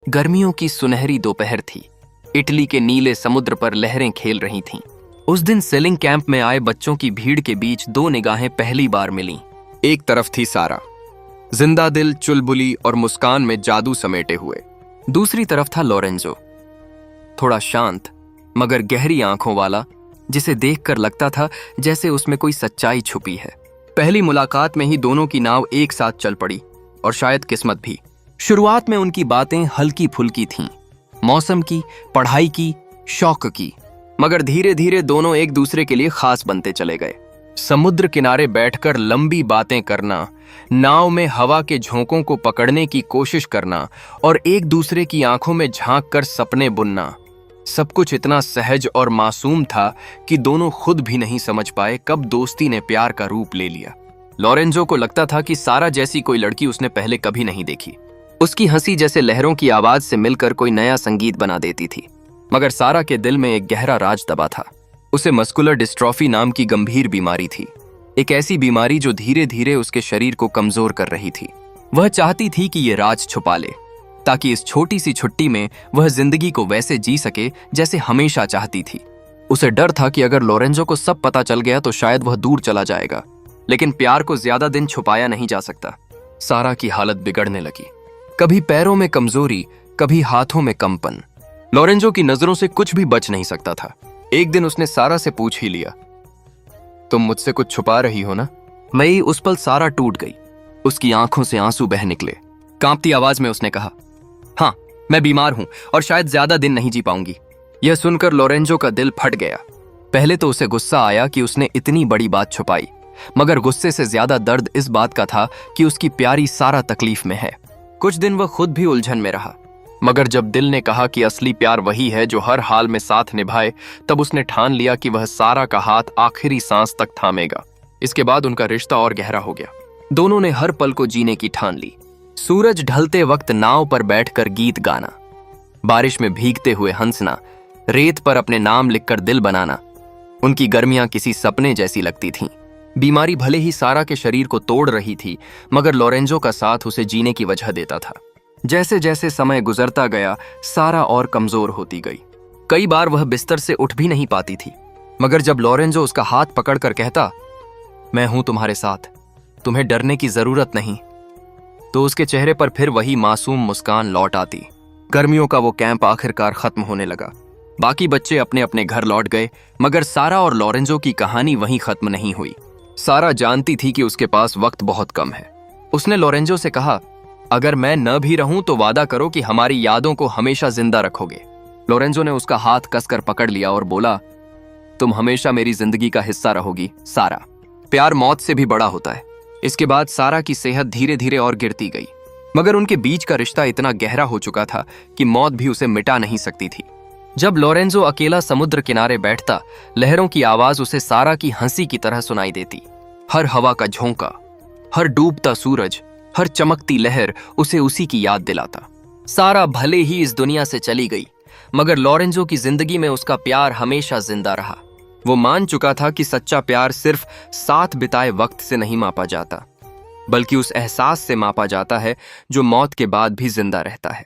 गर्मियों की सुनहरी दोपहर थी। इटली के नीले समुद्र पर लहरें खेल रही थीं। उस दिन सेलिंग कैंप में आए बच्चों की भीड़ के बीच दो निगाहें पहली बार मिलीं। एक तरफ थी सारा, जिंदा दिल, चुलबुली और मुस्कान में जादू समेटे हुए। दूसरी तरफ था लोरेंजो, थोड़ा शांत मगर गहरी आंखों वाला, जिसे देखकर लगता था जैसे उसमें कोई सच्चाई छुपी है। पहली मुलाकात में ही दोनों की नाव एक साथ चल पड़ी, और शायद किस्मत भी। शुरुआत में उनकी बातें हल्की फुल्की थीं, मौसम की, पढ़ाई की, शौक की, मगर धीरे धीरे दोनों एक दूसरे के लिए खास बनते चले गए। समुद्र किनारे बैठकर लंबी बातें करना, नाव में हवा के झोंकों को पकड़ने की कोशिश करना और एक दूसरे की आंखों में झांक कर सपने बुनना, सब कुछ इतना सहज और मासूम था कि दोनों खुद भी नहीं समझ पाए कब दोस्ती ने प्यार का रूप ले लिया। लोरेंजो को लगता था कि सारा जैसी कोई लड़की उसने पहले कभी नहीं देखी। उसकी हंसी जैसे लहरों की आवाज से मिलकर कोई नया संगीत बना देती थी। मगर सारा के दिल में एक गहरा राज दबा था। उसे मस्कुलर डिस्ट्रॉफी नाम की गंभीर बीमारी थी, एक ऐसी बीमारी जो धीरे धीरे उसके शरीर को कमजोर कर रही थी। वह चाहती थी कि ये राज छुपा ले, ताकि इस छोटी सी छुट्टी में वह जिंदगी को वैसे जी सके जैसे हमेशा चाहती थी। उसे डर था कि अगर लोरेंजो को सब पता चल गया तो शायद वह दूर चला जाएगा, लेकिन प्यार को ज्यादा दिन छुपाया नहीं जा सकता। सारा की हालत बिगड़ने लगी, कभी पैरों में कमजोरी, कभी हाथों में कंपन। लोरेंजो की नजरों से कुछ भी बच नहीं सकता था। एक दिन उसने सारा से पूछ ही लिया, तुम मुझसे कुछ छुपा रही हो ना? मई उस पल सारा टूट गई, उसकी आंखों से आंसू बह निकले। कांपती आवाज में उसने कहा, हाँ, मैं बीमार हूं और शायद ज्यादा दिन नहीं जी पाऊंगी। यह सुनकर लोरेंजो का दिल फट गया। पहले तो उसे गुस्सा आया कि उसने इतनी बड़ी बात छुपाई, मगर गुस्से से ज्यादा दर्द इस बात का था कि उसकी प्यारी सारा तकलीफ में है। कुछ दिन वह खुद भी उलझन में रहा, मगर जब दिल ने कहा कि असली प्यार वही है जो हर हाल में साथ निभाए, तब उसने ठान लिया कि वह सारा का हाथ आखिरी सांस तक थामेगा। इसके बाद उनका रिश्ता और गहरा हो गया। दोनों ने हर पल को जीने की ठान ली। सूरज ढलते वक्त नाव पर बैठकर गीत गाना, बारिश में भीगते हुए हंसना, रेत पर अपने नाम लिखकर दिल बनाना। उनकी गर्मियां किसी सपने जैसी लगती थीं। बीमारी भले ही सारा के शरीर को तोड़ रही थी, मगर लोरेंजो का साथ उसे जीने की वजह देता था। जैसे जैसे समय गुजरता गया, सारा और कमजोर होती गई। कई बार वह बिस्तर से उठ भी नहीं पाती थी, मगर जब लोरेंजो उसका हाथ पकड़कर कहता, मैं हूं तुम्हारे साथ, तुम्हें डरने की जरूरत नहीं, तो उसके चेहरे पर फिर वही मासूम मुस्कान लौट आती। गर्मियों का वो कैंप आखिरकार खत्म होने लगा। बाकी बच्चे अपने अपने घर लौट गए, मगर सारा और लोरेंजो की कहानी वहीं खत्म नहीं हुई। सारा जानती थी कि उसके पास वक्त बहुत कम है। उसने लोरेंजो से कहा, अगर मैं न भी रहूं तो वादा करो कि हमारी यादों को हमेशा जिंदा रखोगे। लोरेंजो ने उसका हाथ कसकर पकड़ लिया और बोला, तुम हमेशा मेरी जिंदगी का हिस्सा रहोगी सारा। प्यार मौत से भी बड़ा होता है। इसके बाद सारा की सेहत धीरे धीरे और गिरती गई, मगर उनके बीच का रिश्ता इतना गहरा हो चुका था कि मौत भी उसे मिटा नहीं सकती थी। जब लोरेंजो अकेला समुद्र किनारे बैठता, लहरों की आवाज उसे सारा की हंसी की तरह सुनाई देती। हर हवा का झोंका, हर डूबता सूरज, हर चमकती लहर उसे उसी की याद दिलाता। सारा भले ही इस दुनिया से चली गई, मगर लोरेंजो की जिंदगी में उसका प्यार हमेशा जिंदा रहा। वो मान चुका था कि सच्चा प्यार सिर्फ साथ बिताए वक्त से नहीं मापा जाता, बल्कि उस एहसास से मापा जाता है जो मौत के बाद भी जिंदा रहता है।